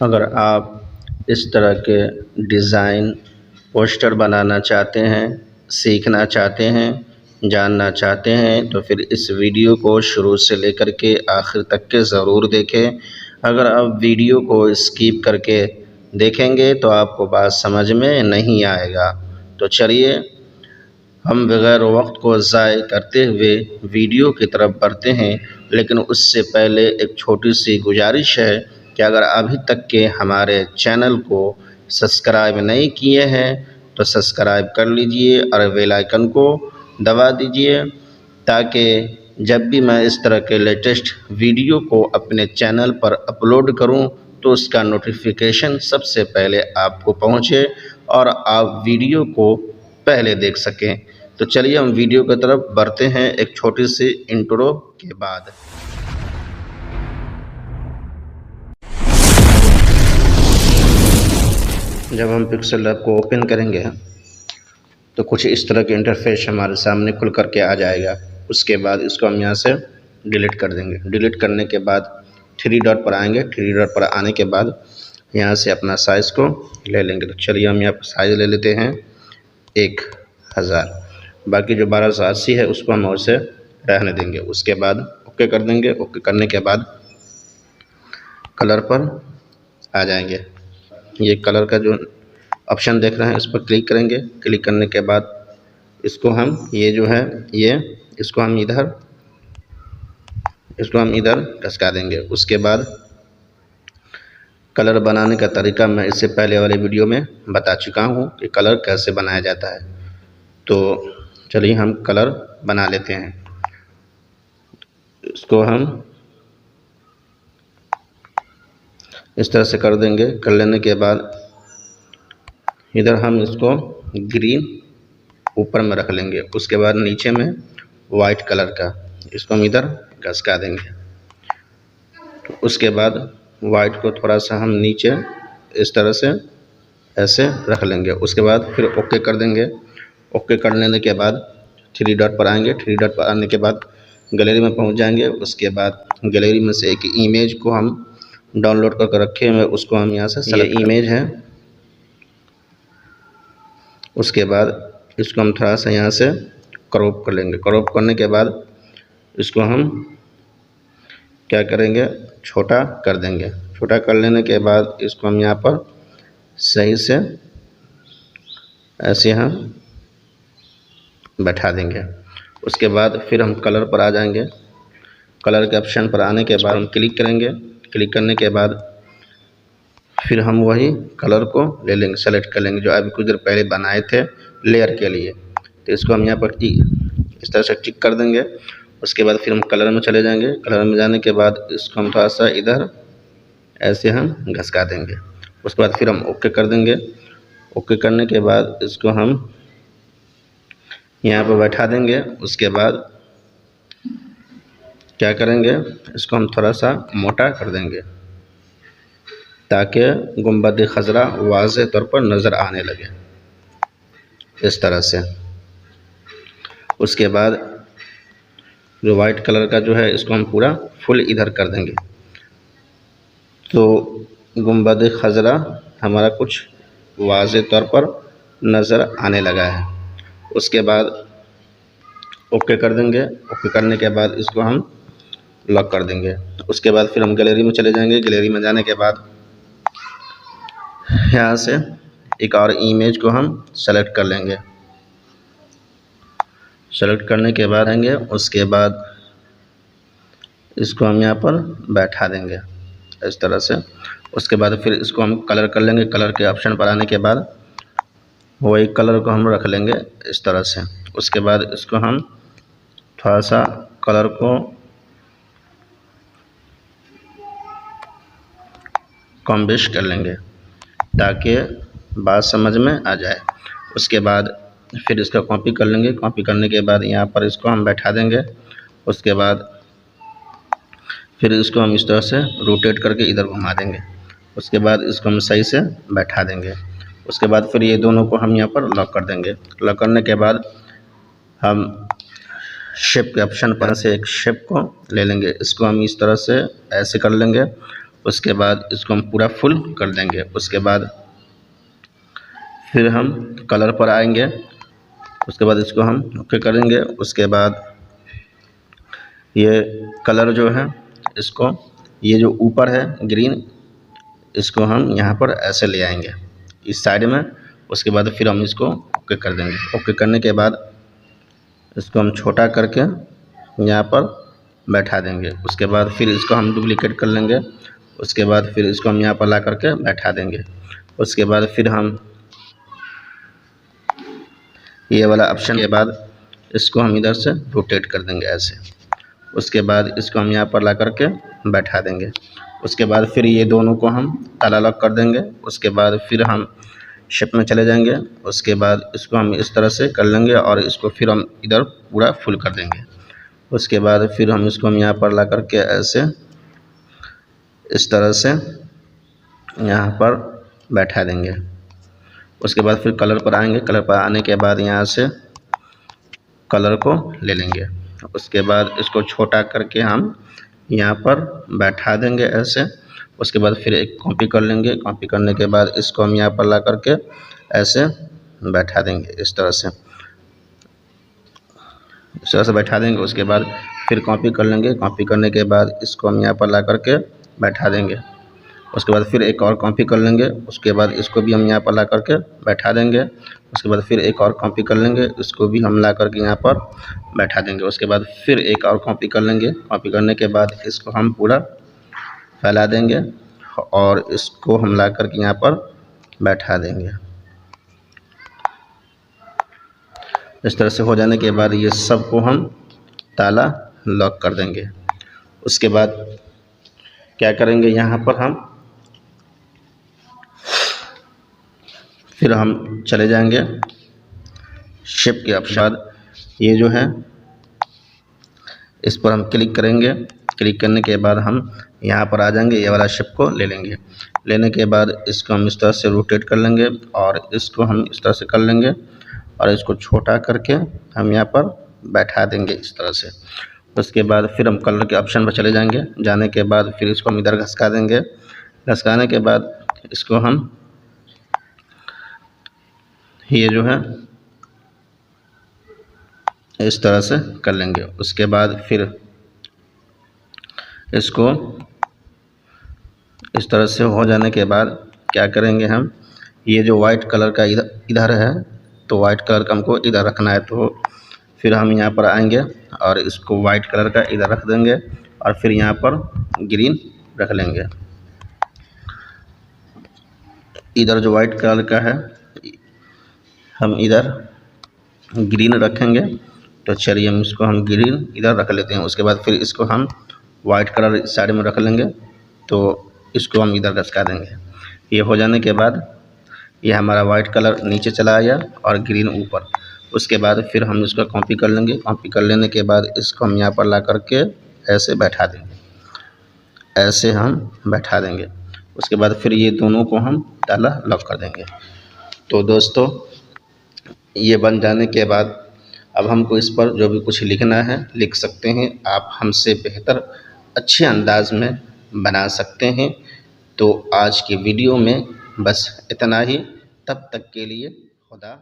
अगर आप इस तरह के डिज़ाइन पोस्टर बनाना चाहते हैं, सीखना चाहते हैं, जानना चाहते हैं तो फिर इस वीडियो को शुरू से लेकर के आखिर तक के ज़रूर देखें। अगर आप वीडियो को स्किप करके देखेंगे तो आपको बात समझ में नहीं आएगा। तो चलिए हम बग़ैर वक्त को ज़ाय करते हुए वीडियो की तरफ बढ़ते हैं, लेकिन उससे पहले एक छोटी सी गुजारिश है कि अगर अभी तक के हमारे चैनल को सब्सक्राइब नहीं किए हैं तो सब्सक्राइब कर लीजिए और बेल आइकन को दबा दीजिए, ताकि जब भी मैं इस तरह के लेटेस्ट वीडियो को अपने चैनल पर अपलोड करूं तो उसका नोटिफिकेशन सबसे पहले आपको पहुंचे और आप वीडियो को पहले देख सकें। तो चलिए हम वीडियो की तरफ बढ़ते हैं एक छोटी सी इंट्रो के बाद। जब हम पिक्सेल लैब को ओपन करेंगे तो कुछ इस तरह के इंटरफेस हमारे सामने खुल करके आ जाएगा। उसके बाद इसको हम यहाँ से डिलीट कर देंगे। डिलीट करने के बाद थ्री डॉट पर आएंगे। थ्री डॉट पर आने के बाद यहाँ से अपना साइज़ को ले लेंगे। तो चलिए हम यहाँ पर साइज़ ले लेते हैं 1000। बाकी जो 1280 है उसको हम और से रहने देंगे। उसके बाद ओके कर देंगे। ओके करने के बाद कलर पर आ जाएंगे। ये कलर का जो ऑप्शन देख रहे हैं इस पर क्लिक करेंगे। क्लिक करने के बाद इसको हम इसको हम इधर खसका देंगे। उसके बाद कलर बनाने का तरीका मैं इससे पहले वाले वीडियो में बता चुका हूँ कि कलर कैसे बनाया जाता है। तो चलिए हम कलर बना लेते हैं। इसको हम इस तरह से कर देंगे। कर लेने के बाद इधर हम इसको ग्रीन ऊपर में रख लेंगे। उसके बाद नीचे में वाइट कलर का इसको हम इधर घसका देंगे। उसके बाद वाइट को थोड़ा सा हम नीचे इस तरह से ऐसे रख लेंगे। उसके बाद फिर ओके कर देंगे। ओके कर लेने के बाद थ्री डॉट पर आएंगे। थ्री डॉट पर आने के बाद गैलरी में पहुंच जाएंगे। उसके बाद गैलरी में से एक इमेज को हम डाउनलोड करके रखे हुए उसको हम यहाँ से ये इमेज है। उसके बाद इसको हम थोड़ा सा यहाँ से क्रॉप कर लेंगे। क्रॉप करने के बाद इसको हम क्या करेंगे, छोटा कर देंगे। छोटा कर लेने के बाद इसको हम यहाँ पर सही से ऐसे यहाँ बैठा देंगे। उसके बाद फिर हम कलर पर आ जाएंगे। कलर के ऑप्शन पर आने के बाद हम क्लिक करेंगे। क्लिक करने के बाद फिर हम वही कलर को ले लेंगे, सेलेक्ट कर लेंगे जो अभी कुछ देर पहले बनाए थे लेयर के लिए। तो इसको हम यहाँ पर इस तरह से टिक कर देंगे। उसके बाद फिर हम कलर में चले जाएंगे। कलर में जाने के बाद इसको हम थोड़ा सा इधर ऐसे हम घसका देंगे। उसके बाद फिर हम ओके कर देंगे। ओके करने के बाद इसको हम यहाँ पर बैठा देंगे। उसके बाद क्या करेंगे, इसको हम थोड़ा सा मोटा कर देंगे ताकि गुंबद खज़रा वाज़ेह तौर पर नज़र आने लगे इस तरह से। उसके बाद जो वाइट कलर का जो है इसको हम पूरा फुल इधर कर देंगे। तो गुंबद खज़रा हमारा कुछ वाज़ेह तौर पर नज़र आने लगा है। उसके बाद ओके कर देंगे। ओके करने के बाद इसको हम लॉक कर देंगे। उसके बाद फिर हम गैलरी में चले जाएंगे। गैलरी में जाने के बाद यहाँ से एक और इमेज को हम सेलेक्ट कर लेंगे। सेलेक्ट करने के बाद आएंगे। उसके बाद इसको हम यहाँ पर बैठा देंगे इस तरह से। उसके बाद फिर इसको हम कलर कर लेंगे। कलर के ऑप्शन पर आने के बाद वही कलर को हम रख लेंगे इस तरह से। उसके बाद इसको हम थोड़ा सा कलर को कम बेश कर लेंगे ताकि बात समझ में आ जाए। उसके बाद फिर इसका कॉपी कर लेंगे। कॉपी करने के बाद यहाँ पर इसको हम बैठा देंगे। उसके बाद फिर इसको हम इस तरह से रोटेट करके इधर घुमा देंगे। उसके बाद इसको हम सही से बैठा देंगे। उसके बाद फिर ये दोनों को हम यहाँ पर लॉक कर देंगे। लॉक करने के बाद हम शेप के ऑप्शन पर से एक शेप को ले लेंगे। इसको हम इस तरह से ऐसे कर लेंगे। उसके बाद इसको हम पूरा फुल कर देंगे। उसके बाद फिर हम कलर पर आएंगे, उसके बाद इसको हम ओके करेंगे। उसके बाद ये कलर जो है इसको, ये जो ऊपर है ग्रीन, इसको हम यहाँ पर ऐसे ले आएंगे इस साइड में। उसके बाद फिर हम इसको ओके कर देंगे। ओके करने के बाद इसको हम छोटा करके यहाँ पर बैठा देंगे। उसके बाद फिर इसको हम डुप्लीकेट कर लेंगे। उसके बाद फिर इसको हम यहाँ पर ला करके बैठा देंगे। उसके बाद फिर हम ये वाला ऑप्शन के बाद इसको हम इधर से रोटेट कर देंगे ऐसे। उसके बाद इसको हम यहाँ पर ला करके बैठा देंगे। उसके बाद फिर ये दोनों को हम ताला लॉक कर देंगे। उसके बाद फिर हम शेप में चले जाएंगे। उसके बाद इसको हम इस तरह से कर लेंगे और इसको फिर हम इधर पूरा फुल कर देंगे। उसके बाद फिर हम इसको हम यहाँ पर ला करके ऐसे इस तरह से यहाँ पर बैठा देंगे। उसके बाद फिर कलर पर आएंगे। कलर पर आने के बाद यहाँ से कलर को ले लेंगे। उसके बाद इसको छोटा करके हम यहाँ पर बैठा देंगे ऐसे। उसके बाद फिर एक कॉपी कर लेंगे। कॉपी करने के बाद इसको हम यहाँ पर ला करके ऐसे बैठा देंगे इस तरह से बैठा देंगे। उसके बाद फिर कॉपी कर लेंगे। कॉपी करने के बाद इसको हम यहाँ पर ला करके बैठा देंगे। उसके बाद फिर एक और कॉपी कर लेंगे। उसके बाद इसको भी हम यहाँ पर ला करके बैठा देंगे। उसके बाद फिर एक और कॉपी कर लेंगे, इसको भी हम ला करके यहाँ पर बैठा देंगे। उसके बाद फिर एक और कॉपी कर लेंगे। कॉपी करने के बाद इसको हम पूरा फैला देंगे और इसको हम ला करके यहाँ पर बैठा देंगे। इस तरह से हो जाने के बाद ये सब को हम ताला लॉक कर देंगे। उसके बाद क्या करेंगे, यहाँ पर हम फिर हम चले जाएंगे शेप के ऑप्शन। ये जो है इस पर हम क्लिक करेंगे। क्लिक करने के बाद हम यहाँ पर आ जाएंगे, ये वाला शेप को ले लेंगे। लेने के बाद इसको हम इस तरह से रोटेट कर लेंगे और इसको हम इस तरह से कर लेंगे और इसको छोटा करके हम यहाँ पर बैठा देंगे इस तरह से। उसके बाद फिर हम कलर के ऑप्शन पर चले जाएंगे। जाने के बाद फिर इसको हम इधर घसका देंगे। घसकाने के बाद इसको हम ये जो है इस तरह से कर लेंगे। उसके बाद फिर इसको इस तरह से हो जाने के बाद क्या करेंगे, हम ये जो वाइट कलर का इधर है तो वाइट कलर का हमको इधर रखना है, तो फिर हम यहाँ पर आएंगे और इसको वाइट कलर का इधर रख देंगे और फिर यहाँ पर ग्रीन रख लेंगे। इधर जो वाइट कलर का है हम इधर ग्रीन रखेंगे, तो चलिए हम इसको हम ग्रीन इधर रख लेते हैं। उसके बाद फिर इसको हम वाइट कलर साइड में रख लेंगे, तो इसको हम इधर घसका देंगे। ये हो जाने के बाद ये हमारा वाइट कलर नीचे चला आया और ग्रीन ऊपर। उसके बाद फिर हम इसको कॉपी कर लेंगे। कॉपी कर लेने के बाद इसको हम यहाँ पर ला करके ऐसे बैठा देंगे, ऐसे हम बैठा देंगे। उसके बाद फिर ये दोनों को हम ताला लॉक कर देंगे। तो दोस्तों ये बन जाने के बाद अब हमको इस पर जो भी कुछ लिखना है लिख सकते हैं। आप हमसे बेहतर अच्छे अंदाज में बना सकते हैं। तो आज की वीडियो में बस इतना ही। तब तक के लिए खुदा